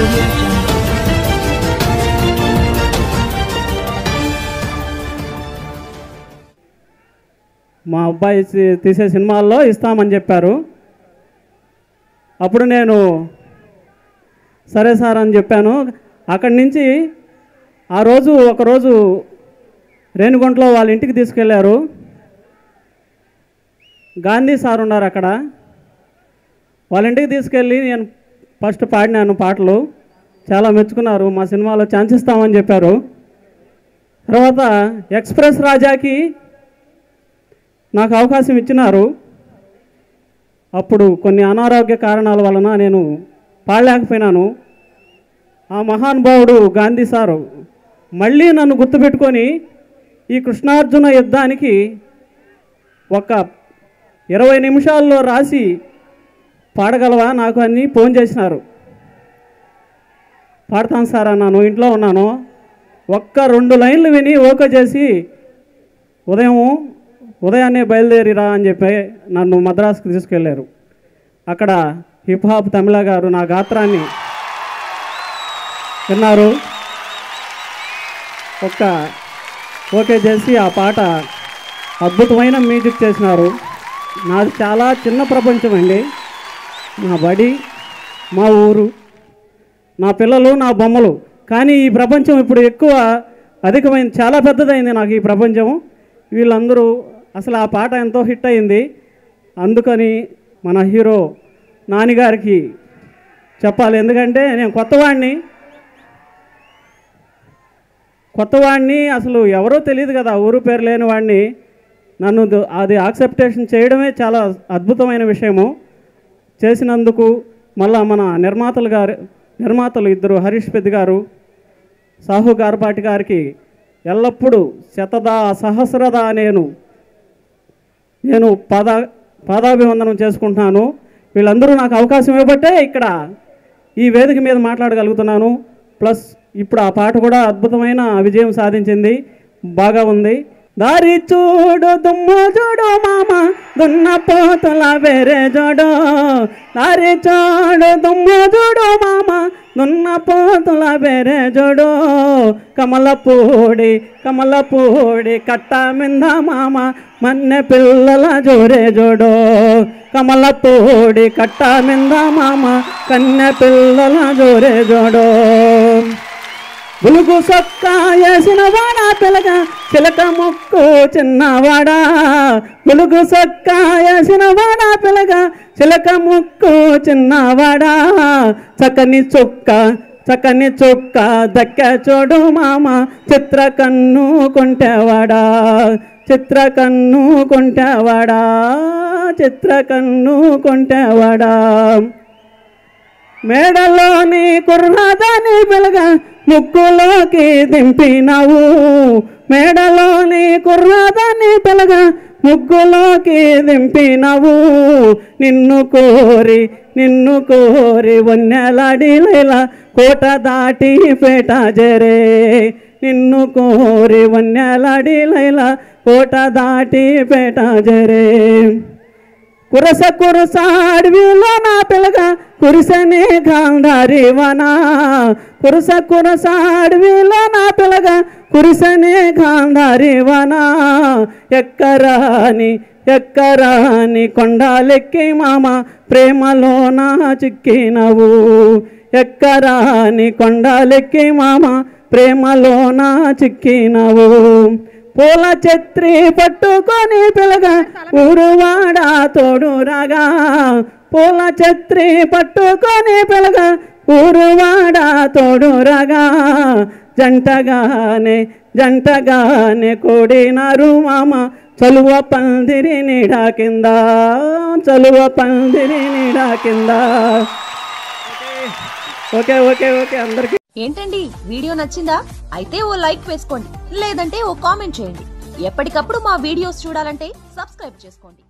audio jungle. మా అబ్బాయి తీసే సినిమాల్లో ఇస్తామని చెప్పారు. అప్పుడు నేను సరే సార్ అని చెప్పాను. అక్కడి నుంచి ఒకరోజు రేణిగుంటలో వాళ్ళ ఇంటికి తీసుకెళ్లారు. గాంధీ సార్ ఉన్నారు అక్కడ. వాళ్ళ ఇంటికి తీసుకెళ్ళి నేను ఫస్ట్ పాడినాను పాటలు. చాలా మెచ్చుకున్నారు. మా సినిమాలో ఛాన్స్ ఇస్తామని చెప్పారు. తర్వాత ఎక్స్ప్రెస్ రాజాకి నాకు అవకాశం ఇచ్చినారు. అప్పుడు కొన్ని అనారోగ్య కారణాల వలన నేను పాడలేకపోయినాను. ఆ మహానుభావుడు గాంధీ సారు మళ్ళీ నన్ను గుర్తుపెట్టుకొని ఈ కృష్ణార్జున యుద్ధానికి ఒక 20 నిమిషాల్లో రాసి పాడగలవా నాకు అని ఫోన్ చేసినారు. పాడతాను సార్ అన్నాను. ఇంట్లో ఉన్నాను. ఒక్క 2 లైన్లు విని ఓకే చేసి ఉదయాన్నే బయలుదేరిరా అని చెప్పి నన్ను మద్రాసుకు తీసుకెళ్లారు. అక్కడ హిప్ హాప్ తమిళ గారు నా గాత్రాన్ని విన్నారు. ఓకే చేసి ఆ పాట అద్భుతమైన మ్యూజిక్ చేసినారు. నాది చాలా చిన్న ప్రపంచం అండి. నా బడి, మా ఊరు, నా పిల్లలు, నా బొమ్మలు. కానీ ఈ ప్రపంచం ఇప్పుడు అధికమైంది, చాలా పెద్దదైంది నాకు ఈ ప్రపంచం. వీళ్ళందరూ అసలు ఆ పాట ఎంతో హిట్ అయింది. అందుకని మన హీరో నానిగారికి చెప్పాలి. ఎందుకంటే నేను కొత్తవాడిని అసలు ఎవరో తెలియదు కదా, ఊరు పేరు లేని వాడిని. నన్ను అది యాక్సెప్టేషన్ చేయడమే చాలా అద్భుతమైన విషయము. చేసినందుకు మళ్ళా మన నిర్మాతలు ఇద్దరు, హరీష్ పెద్ద గారు, సాహు గార్పాటి గారికి ఎల్లప్పుడూ శతదా సహస్రదా నేను పాదాభివందనం చేసుకుంటున్నాను. వీళ్ళందరూ నాకు అవకాశం ఇవ్వబట్టే ఇక్కడ ఈ వేదిక మీద మాట్లాడగలుగుతున్నాను. ప్లస్ ఇప్పుడు ఆ పాట కూడా అద్భుతమైన విజయం సాధించింది. బాగా ఉంది. దారి చూడు దుమ్ము చూడు మామ దున్న పోతుల వేరే జోడు. దారి చూడు దుమ్ము చూడు మామ దున్న పోతుల వేరే జోడు. కమలపూడి కట్ట మింద మామ మన్నె పిల్లల జోరే జోడు. కమలపూడి కట్ట మింద మామ కన్నె పిల్లల జోరే జోడు. బులుగు సొక్క వేసిన వాడా పిలక చిలక ముక్కు చిన్నవాడా. బులుగు సొక్క వేసిన వాడా పిలక చిలక ముక్కు చిన్నవాడా. చక్కని చొక్క దక్క చూడు మామ చిత్రకన్ను కొంటేవాడా. మేడలోని కుర్రాదాని పిలగ ముక్కులోకి దింపినావు. మేడలోని కుర్రాదాని పిలగ ముగ్గులోకి దింపినావు. నిన్ను కోరి వన్నెలాడి లైలా కోట దాటి పేట జరే. నిన్ను కోరి వన్నెలాడి లైలా కోట దాటి పేట జరే. కురస అడవిలో నా పిలగ కురిసనే గాంధారి వనా. కురస అడవిలో నా పిలగ కురిసనే గాంధారి వనా. ఎక్కరాని కొండాలెక్కి మామ ప్రేమలో నా చిక్కినవు. ఎక్కరాని కొండాలెక్కి మామ ప్రేమలో నా చిక్కినవు. పూల ఛత్రి పట్టుకొని పిలగ ఊరువాడ తోడు రాగా. పూల ఛత్రి పట్టుకొని పిలగ ఊరువాడ తోడు రాగా. జంటగానే కూడినారు మామ చలువ పందిరి నీడా కింద. ఓకే అందరికి. ఏంటండి వీడియో నచ్చిందా? అయితే ఓ లైక్ వేసుకోండి, లేదంటే ఓ కామెంట్ చేయండి. ఎప్పటికప్పుడు మా వీడియోస్ చూడాలంటే సబ్స్క్రైబ్ చేసుకోండి.